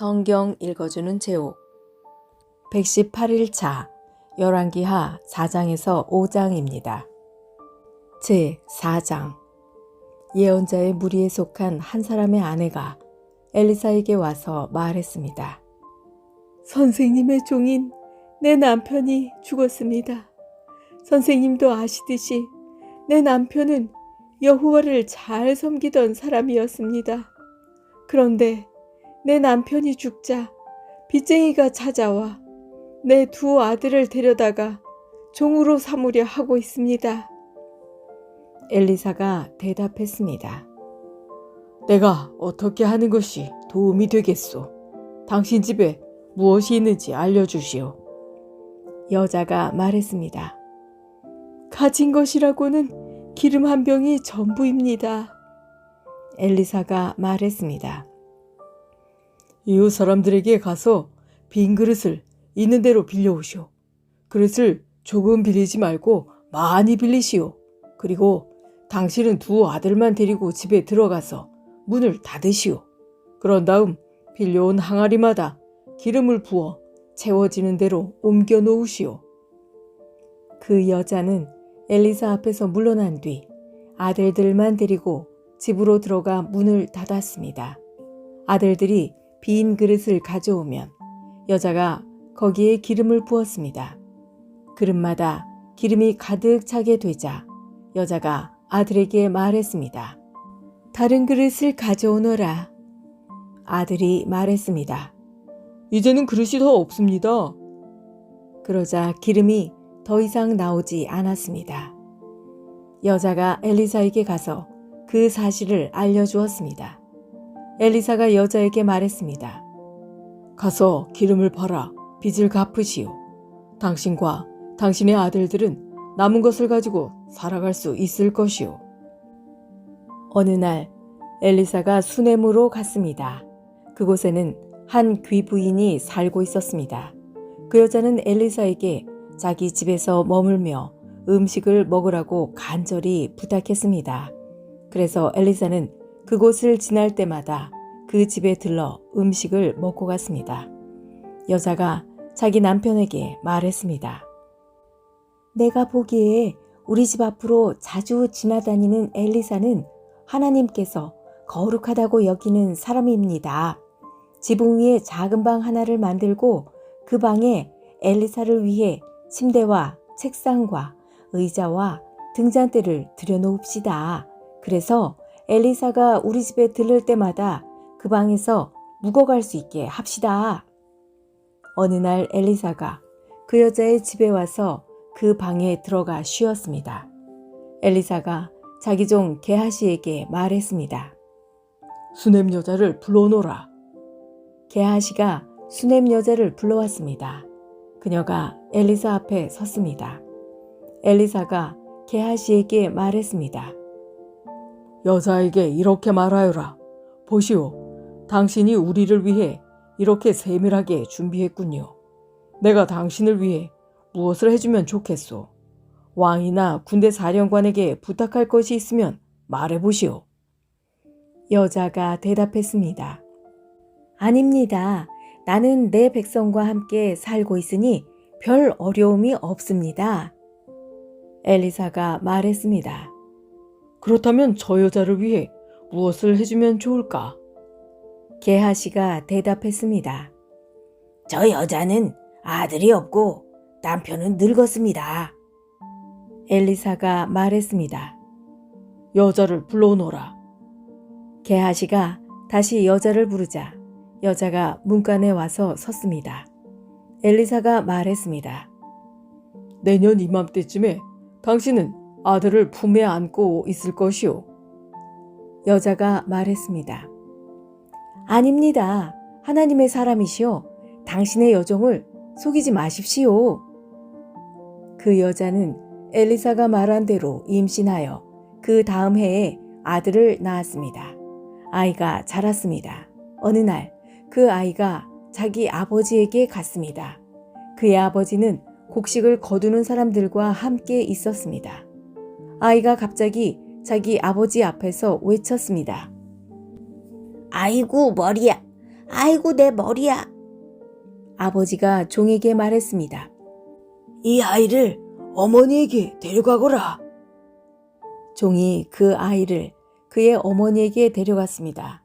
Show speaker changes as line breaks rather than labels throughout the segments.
성경 읽어주는 제옥 118일차 열왕기하 4장에서 5장입니다. 제4장 예언자의 무리에 속한 한 사람의 아내가 엘리사에게 와서 말했습니다.
선생님의 종인 내 남편이 죽었습니다. 선생님도 아시듯이 내 남편은 여호와를 잘 섬기던 사람이었습니다. 그런데 내 남편이 죽자 빚쟁이가 찾아와 내 두 아들을 데려다가 종으로 삼으려 하고 있습니다.
엘리사가 대답했습니다.
내가 어떻게 하는 것이 도움이 되겠소? 당신 집에 무엇이 있는지 알려주시오.
여자가 말했습니다.
가진 것이라고는 기름 한 병이 전부입니다.
엘리사가 말했습니다.
이웃 사람들에게 가서 빈 그릇을 있는 대로 빌려오시오. 그릇을 조금 빌리지 말고 많이 빌리시오. 그리고 당신은 두 아들만 데리고 집에 들어가서 문을 닫으시오. 그런 다음 빌려온 항아리마다 기름을 부어 채워지는 대로 옮겨 놓으시오.
그 여자는 엘리사 앞에서 물러난 뒤 아들들만 데리고 집으로 들어가 문을 닫았습니다. 아들들이 빈 그릇을 가져오면 여자가 거기에 기름을 부었습니다. 그릇마다 기름이 가득 차게 되자 여자가 아들에게 말했습니다.
다른 그릇을 가져오너라.
아들이 말했습니다.
이제는 그릇이 더 없습니다.
그러자 기름이 더 이상 나오지 않았습니다. 여자가 엘리사에게 가서 그 사실을 알려주었습니다. 엘리사가 여자에게 말했습니다.
가서 기름을 팔아 빚을 갚으시오. 당신과 당신의 아들들은 남은 것을 가지고 살아갈 수 있을 것이오.
어느 날 엘리사가 수넴으로 갔습니다. 그곳에는 한 귀부인이 살고 있었습니다. 그 여자는 엘리사에게 자기 집에서 머물며 음식을 먹으라고 간절히 부탁했습니다. 그래서 엘리사는 그곳을 지날 때마다 그 집에 들러 음식을 먹고 갔습니다. 여자가 자기 남편에게 말했습니다. 내가 보기에 우리 집 앞으로 자주 지나다니는 엘리사는 하나님께서 거룩하다고 여기는 사람입니다. 지붕 위에 작은 방 하나를 만들고 그 방에 엘리사를 위해 침대와 책상과 의자와 등잔대를 들여놓읍시다. 그래서 엘리사가 우리 집에 들를 때마다 그 방에서 묵어갈 수 있게 합시다. 어느 날 엘리사가 그 여자의 집에 와서 그 방에 들어가 쉬었습니다. 엘리사가 자기 종 게하시에게 말했습니다.
수넴 여자를 불러오너라.
게하시가 수넴 여자를 불러왔습니다. 그녀가 엘리사 앞에 섰습니다. 엘리사가 게하시에게 말했습니다.
여자에게 이렇게 말하여라. 보시오, 당신이 우리를 위해 이렇게 세밀하게 준비했군요. 내가 당신을 위해 무엇을 해주면 좋겠소? 왕이나 군대 사령관에게 부탁할 것이 있으면 말해보시오.
여자가 대답했습니다. 아닙니다. 나는 내 백성과 함께 살고 있으니 별 어려움이 없습니다. 엘리사가 말했습니다.
그렇다면 저 여자를 위해 무엇을 해주면 좋을까?
게하시가 대답했습니다.
저 여자는 아들이 없고 남편은 늙었습니다.
엘리사가 말했습니다.
여자를 불러오너라.
게하시가 다시 여자를 부르자 여자가 문간에 와서 섰습니다. 엘리사가 말했습니다.
내년 이맘때쯤에 당신은 아들을 품에 안고 있을 것이오.
여자가 말했습니다. 아닙니다. 하나님의 사람이시오. 당신의 여종을 속이지 마십시오. 그 여자는 엘리사가 말한 대로 임신하여 그 다음 해에 아들을 낳았습니다. 아이가 자랐습니다. 어느 날 그 아이가 자기 아버지에게 갔습니다. 그의 아버지는 곡식을 거두는 사람들과 함께 있었습니다. 아이가 갑자기 자기 아버지 앞에서 외쳤습니다.
아이고 머리야. 아이고, 내 머리야.
아버지가 종에게 말했습니다.
이 아이를 어머니에게 데려가거라.
종이 그 아이를 그의 어머니에게 데려갔습니다.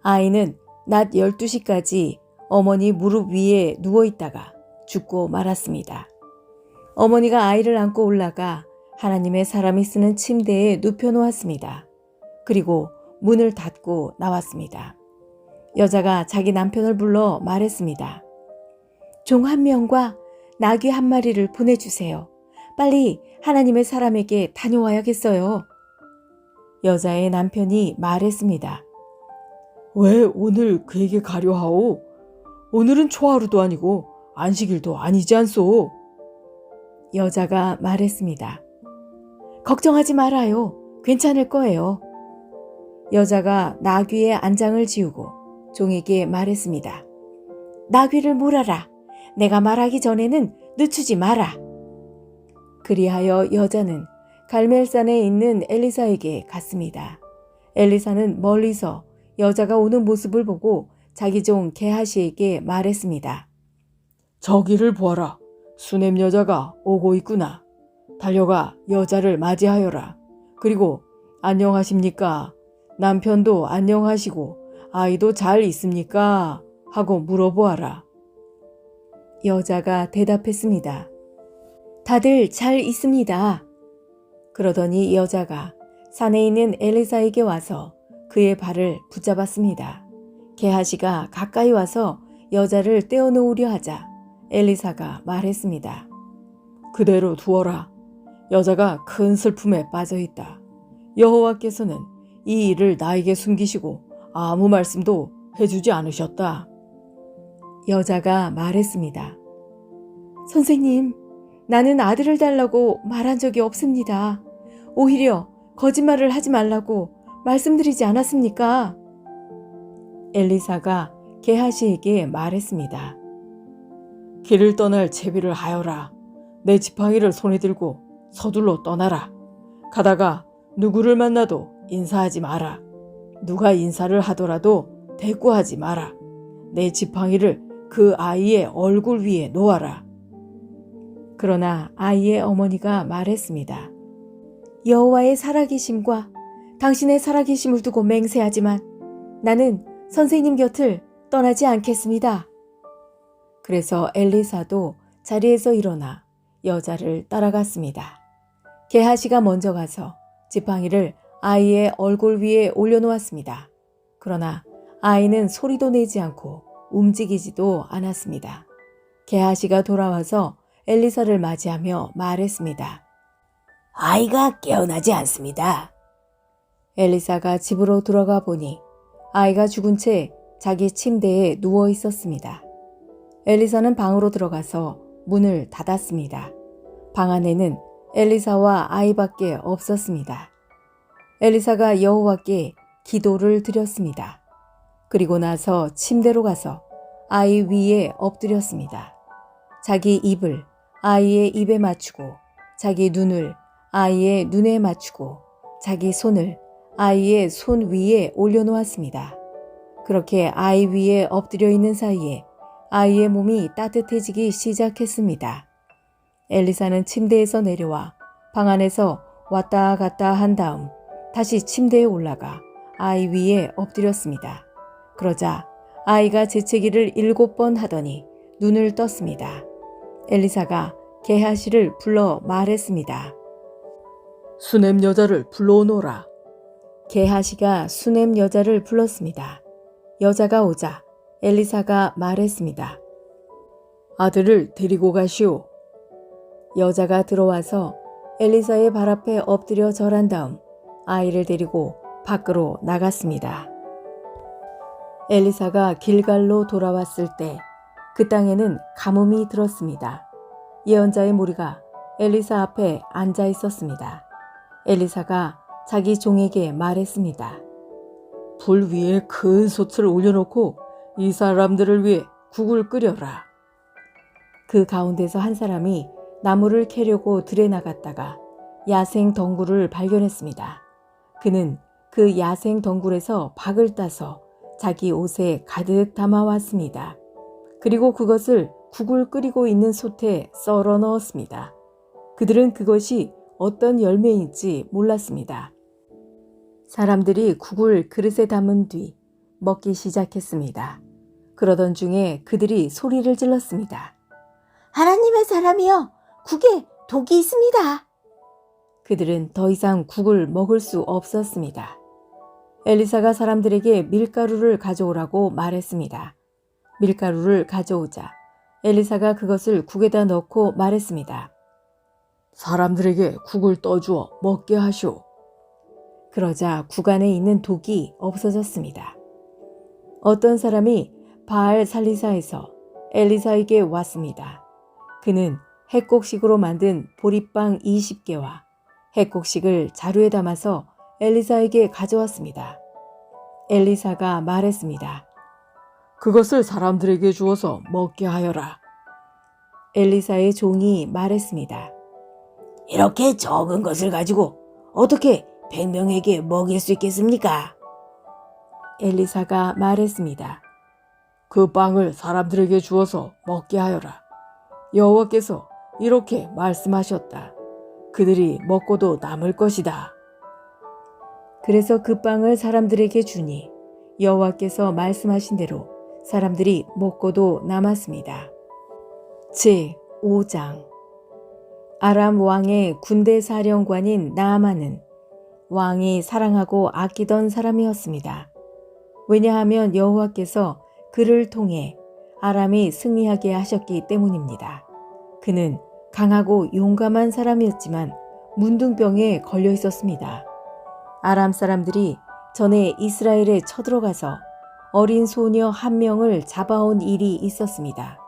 아이는 낮 12시까지 어머니 무릎 위에 누워있다가 죽고 말았습니다. 어머니가 아이를 안고 올라가 하나님의 사람이 쓰는 침대에 눕혀놓았습니다. 그리고 문을 닫고 나왔습니다. 여자가 자기 남편을 불러 말했습니다. 종 한 명과 나귀 한 마리를 보내주세요. 빨리 하나님의 사람에게 다녀와야겠어요. 여자의 남편이 말했습니다.
왜 오늘 그에게 가려 하오? 오늘은 초하루도 아니고 안식일도 아니지 않소?
여자가 말했습니다. 걱정하지 말아요. 괜찮을 거예요. 여자가 나귀의 안장을 지우고 종에게 말했습니다. 나귀를 몰아라. 내가 말하기 전에는 늦추지 마라. 그리하여 여자는 갈멜산에 있는 엘리사에게 갔습니다. 엘리사는 멀리서 여자가 오는 모습을 보고 자기 종 게하시에게 말했습니다.
저기를 보아라. 수넴 여자가 오고 있구나. 달려가 여자를 맞이하여라. 그리고 안녕하십니까? 남편도 안녕하시고 아이도 잘 있습니까? 하고 물어보아라.
여자가 대답했습니다. 다들 잘 있습니다. 그러더니 여자가 산에 있는 엘리사에게 와서 그의 발을 붙잡았습니다. 게하시가 가까이 와서 여자를 떼어놓으려 하자 엘리사가 말했습니다.
그대로 두어라. 여자가 큰 슬픔에 빠져 있다. 여호와께서는 이 일을 나에게 숨기시고 아무 말씀도 해주지 않으셨다.
여자가 말했습니다. 선생님, 나는 아들을 달라고 말한 적이 없습니다. 오히려 거짓말을 하지 말라고 말씀드리지 않았습니까? 엘리사가 게하시에게 말했습니다.
길을 떠날 채비를 하여라. 내 지팡이를 손에 들고 서둘러 떠나라. 가다가 누구를 만나도 인사하지 마라. 누가 인사를 하더라도 대꾸하지 마라. 내 지팡이를 그 아이의 얼굴 위에 놓아라.
그러나 아이의 어머니가 말했습니다. 여호와의 살아계심과 당신의 살아계심을 두고 맹세하지만 나는 선생님 곁을 떠나지 않겠습니다. 그래서 엘리사도 자리에서 일어나 여자를 따라갔습니다. 게하시가 먼저 가서 지팡이를 아이의 얼굴 위에 올려놓았습니다. 그러나 아이는 소리도 내지 않고 움직이지도 않았습니다. 게하시가 돌아와서 엘리사를 맞이하며 말했습니다.
아이가 깨어나지 않습니다.
엘리사가 집으로 들어가 보니 아이가 죽은 채 자기 침대에 누워 있었습니다. 엘리사는 방으로 들어가서 문을 닫았습니다. 방 안에는 엘리사와 아이밖에 없었습니다. 엘리사가 여호와께 기도를 드렸습니다. 그리고 나서 침대로 가서 아이 위에 엎드렸습니다. 자기 입을 아이의 입에 맞추고 자기 눈을 아이의 눈에 맞추고 자기 손을 아이의 손 위에 올려놓았습니다. 그렇게 아이 위에 엎드려 있는 사이에 아이의 몸이 따뜻해지기 시작했습니다. 엘리사는 침대에서 내려와 방 안에서 왔다 갔다 한 다음 다시 침대에 올라가 아이 위에 엎드렸습니다. 그러자 아이가 재채기를 7번 하더니 눈을 떴습니다. 엘리사가 게하시를 불러 말했습니다.
수넴 여자를 불러오너라.
게하시가 수넴 여자를 불렀습니다. 여자가 오자 엘리사가 말했습니다.
아들을 데리고 가시오.
여자가 들어와서 엘리사의 발 앞에 엎드려 절한 다음 아이를 데리고 밖으로 나갔습니다. 엘리사가 길갈로 돌아왔을 때 그 땅에는 가뭄이 들었습니다. 예언자의 무리가 엘리사 앞에 앉아 있었습니다. 엘리사가 자기 종에게 말했습니다.
불 위에 큰 솥을 올려놓고 이 사람들을 위해 국을 끓여라.
그 가운데서 한 사람이 나무를 캐려고 들에 나갔다가 야생 덩굴을 발견했습니다. 그는 그 야생 덩굴에서 박을 따서 자기 옷에 가득 담아왔습니다. 그리고 그것을 국을 끓이고 있는 솥에 썰어 넣었습니다. 그들은 그것이 어떤 열매인지 몰랐습니다. 사람들이 국을 그릇에 담은 뒤 먹기 시작했습니다. 그러던 중에 그들이 소리를 질렀습니다.
하나님의 사람이여, 국에 독이 있습니다.
그들은 더 이상 국을 먹을 수 없었습니다. 엘리사가 사람들에게 밀가루를 가져오라고 말했습니다. 밀가루를 가져오자 엘리사가 그것을 국에다 넣고 말했습니다.
사람들에게 국을 떠주어 먹게 하시오.
그러자 국 안에 있는 독이 없어졌습니다. 어떤 사람이 바알 살리사에서 엘리사에게 왔습니다. 그는 핵곡식으로 만든 보리빵 20개와 핵곡식을 자루에 담아서 엘리사에게 가져왔습니다. 엘리사가 말했습니다.
그것을 사람들에게 주어서 먹게 하여라.
엘리사의 종이 말했습니다.
이렇게 적은 것을 가지고 어떻게 100명에게 먹일 수 있겠습니까?
엘리사가 말했습니다.
그 빵을 사람들에게 주어서 먹게 하여라. 여호와께서 이렇게 말씀하셨다. 그들이 먹고도 남을 것이다.
그래서 그 빵을 사람들에게 주니 여호와께서 말씀하신 대로 사람들이 먹고도 남았습니다. 제5장 아람 왕의 군대 사령관인 나아만은 왕이 사랑하고 아끼던 사람이었습니다. 왜냐하면 여호와께서 그를 통해 아람이 승리하게 하셨기 때문입니다. 그는 강하고 용감한 사람이었지만 문둥병에 걸려 있었습니다. 아람 사람들이 전에 이스라엘에 쳐들어가서 어린 소녀 한 명을 잡아온 일이 있었습니다.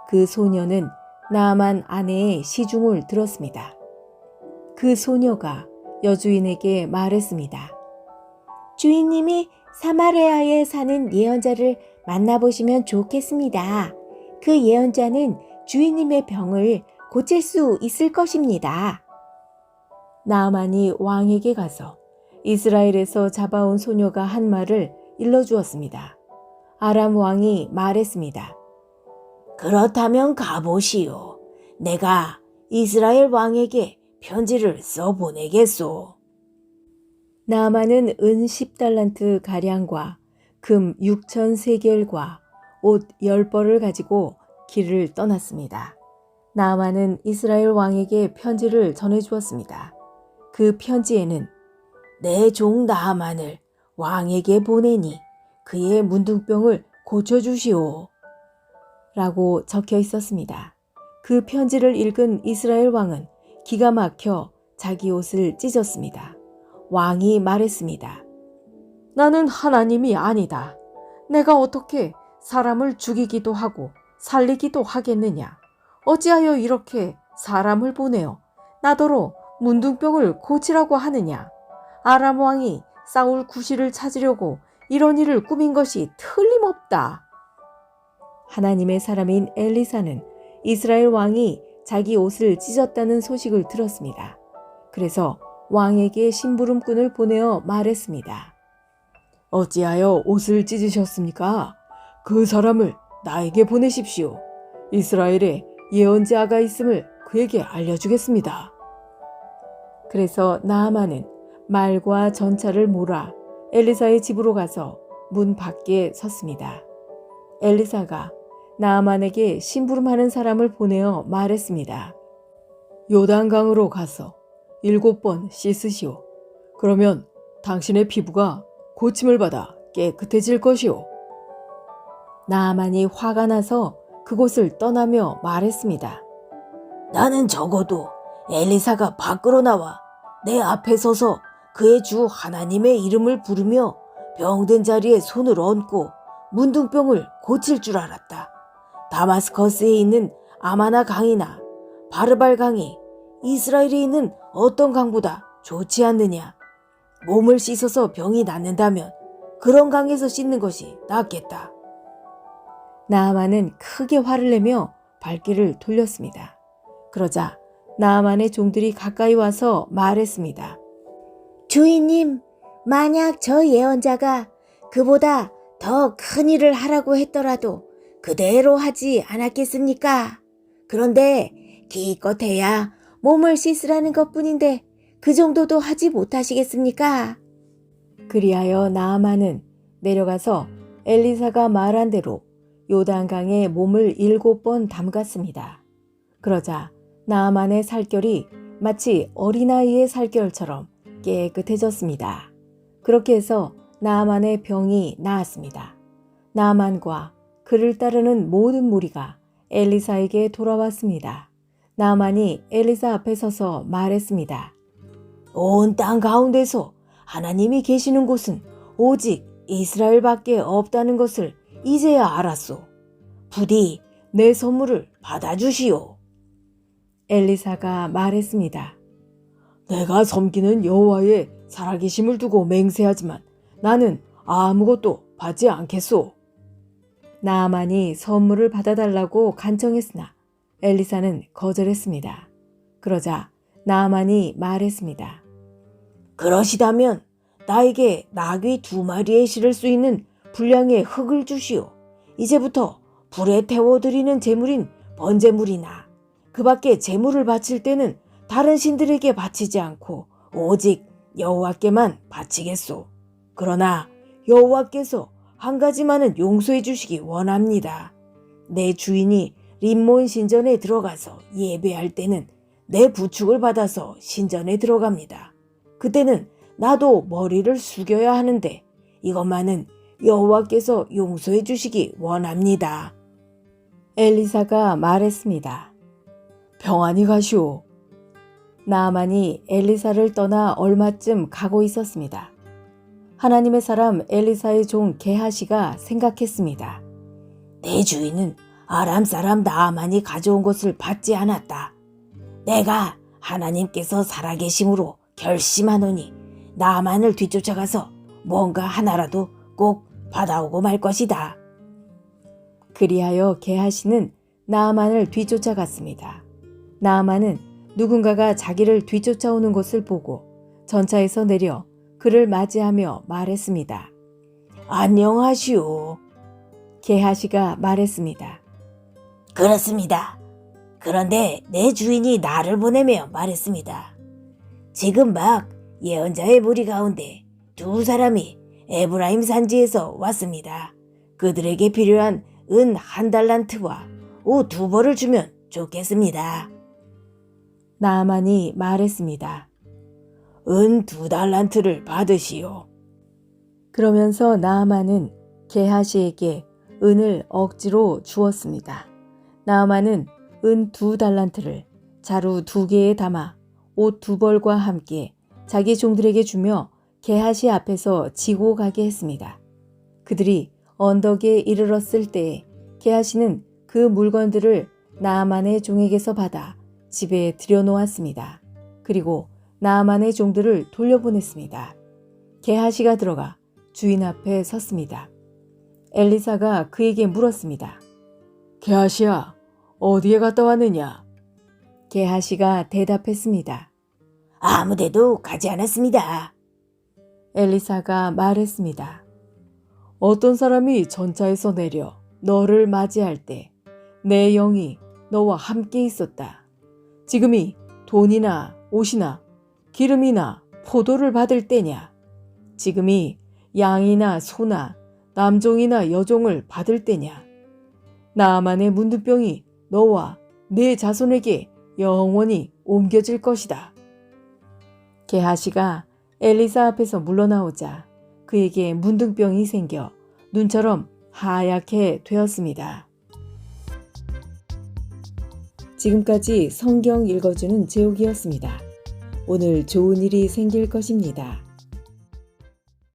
그 소녀는 나아만 아내의 시중을 들었습니다. 그 소녀가 여주인에게 말했습니다.
주인님이 사마리아에 사는 예언자를 만나보시면 좋겠습니다. 그 예언자는 주인님의 병을 고칠 수 있을 것입니다.
나아만이 왕에게 가서 이스라엘에서 잡아온 소녀가 한 말을 일러주었습니다. 아람 왕이 말했습니다.
그렇다면 가보시오. 내가 이스라엘 왕에게 편지를 써보내겠소.
나아만은 은 10달란트 가량과 금 6천 세겔과 옷 10벌을 가지고 길을 떠났습니다. 나아만은 이스라엘 왕에게 편지를 전해주었습니다. 그 편지에는
내 종 나아만을 왕에게 보내니 그의 문둥병을 고쳐주시오.
라고 적혀 있었습니다. 그 편지를 읽은 이스라엘 왕은 기가 막혀 자기 옷을 찢었습니다. 왕이 말했습니다.
나는 하나님이 아니다. 내가 어떻게 사람을 죽이기도 하고 살리기도 하겠느냐. 어찌하여 이렇게 사람을 보내어 나더러 문둥병을 고치라고 하느냐. 아람 왕이 사울 구실을 찾으려고 이런 일을 꾸민 것이 틀림없다.
하나님의 사람인 엘리사는 이스라엘 왕이 자기 옷을 찢었다는 소식을 들었습니다. 그래서 왕에게 심부름꾼을 보내어 말했습니다.
어찌하여 옷을 찢으셨습니까? 그 사람을 나에게 보내십시오. 이스라엘에 예언자가 있음을 그에게 알려주겠습니다.
그래서 나아만은 말과 전차를 몰아 엘리사의 집으로 가서 문 밖에 섰습니다. 엘리사가 나아만에게 심부름하는 사람을 보내어 말했습니다.
요단강으로 가서 7번 씻으시오. 그러면 당신의 피부가 고침을 받아 깨끗해질 것이오.
나아만이 화가 나서 그곳을 떠나며 말했습니다.
나는 적어도 엘리사가 밖으로 나와 내 앞에 서서 그의 주 하나님의 이름을 부르며 병든 자리에 손을 얹고 문둥병을 고칠 줄 알았다. 다마스커스에 있는 아마나 강이나 바르발 강이 이스라엘에 있는 어떤 강보다 좋지 않느냐. 몸을 씻어서 병이 낫는다면 그런 강에서 씻는 것이 낫겠다.
나아만은 크게 화를 내며 발길을 돌렸습니다. 그러자 나아만의 종들이 가까이 와서 말했습니다.
주인님, 만약 저 예언자가 그보다 더 큰 일을 하라고 했더라도 그대로 하지 않았겠습니까? 그런데 기껏해야 몸을 씻으라는 것뿐인데 그 정도도 하지 못하시겠습니까?
그리하여 나아만은 내려가서 엘리사가 말한 대로 요단강에 몸을 7번 담갔습니다. 그러자 나아만의 살결이 마치 어린아이의 살결처럼 깨끗해졌습니다. 그렇게 해서 나아만의 병이 나았습니다. 나아만과 그를 따르는 모든 무리가 엘리사에게 돌아왔습니다. 나아만이 엘리사 앞에 서서 말했습니다.
온 땅 가운데서 하나님이 계시는 곳은 오직 이스라엘밖에 없다는 것을 이제야 알았소. 부디 내 선물을 받아주시오.
엘리사가 말했습니다.
내가 섬기는 여호와의 살아계심을 두고 맹세하지만 나는 아무것도 받지 않겠소.
나아만이 선물을 받아달라고 간청했으나 엘리사는 거절했습니다. 그러자 나아만이 말했습니다.
그러시다면 나에게 나귀 2마리에 실을 수 있는 분량의 흙을 주시오. 이제부터 불에 태워드리는 제물인 번제물이나 그 밖에 제물을 바칠 때는 다른 신들에게 바치지 않고 오직 여호와께만 바치겠소. 그러나 여호와께서 한 가지만은 용서해 주시기 원합니다. 내 주인이 림몬 신전에 들어가서 예배할 때는 내 부축을 받아서 신전에 들어갑니다. 그때는 나도 머리를 숙여야 하는데 이것만은 여호와께서 용서해 주시기 원합니다.
엘리사가 말했습니다.
평안히 가시오.
나아만이 엘리사를 떠나 얼마쯤 가고 있었습니다. 하나님의 사람 엘리사의 종 게하시가 생각했습니다.
내 주인은 아람 사람 나아만이 가져온 것을 받지 않았다. 내가 하나님께서 살아계심으로 결심하노니 나아만을 뒤쫓아가서 뭔가 하나라도 꼭 받아오고 말 것이다.
그리하여 게하시는 나아만을 뒤쫓아갔습니다. 나아만은 누군가가 자기를 뒤쫓아오는 것을 보고 전차에서 내려 그를 맞이하며 말했습니다.
안녕하시오.
게하시가 말했습니다.
그렇습니다. 그런데 내 주인이 나를 보내며 말했습니다. 지금 막 예언자의 무리 가운데 2사람이 에브라임 산지에서 왔습니다. 그들에게 필요한 은 1달란트와 옷 2벌을 주면 좋겠습니다.
나아만이 말했습니다.
은 2달란트를 받으시오.
그러면서 나아만은 게하시에게 은을 억지로 주었습니다. 나아만은 은 2달란트를 자루 2개에 담아 옷 2벌과 함께 자기 종들에게 주며 게하시 앞에서 지고 가게 했습니다. 그들이 언덕에 이르렀을 때에 게하시는 그 물건들을 나아만의 종에게서 받아 집에 들여놓았습니다. 그리고 나아만의 종들을 돌려보냈습니다. 게하시가 들어가 주인 앞에 섰습니다. 엘리사가 그에게 물었습니다.
게하시야, 어디에 갔다 왔느냐?
게하시가 대답했습니다.
아무데도 가지 않았습니다.
엘리사가 말했습니다.
어떤 사람이 전차에서 내려 너를 맞이할 때 내 영이 너와 함께 있었다. 지금이 돈이나 옷이나 기름이나 포도를 받을 때냐? 지금이 양이나 소나 남종이나 여종을 받을 때냐? 나아만의 문둥병이 너와 네 자손에게 영원히 옮겨질 것이다.
게하시가 엘리사 앞에서 물러나오자 그에게 문둥병이 생겨 눈처럼 하얗게 되었습니다. 지금까지 성경 읽어주는 제옥이었습니다. 오늘 좋은 일이 생길 것입니다.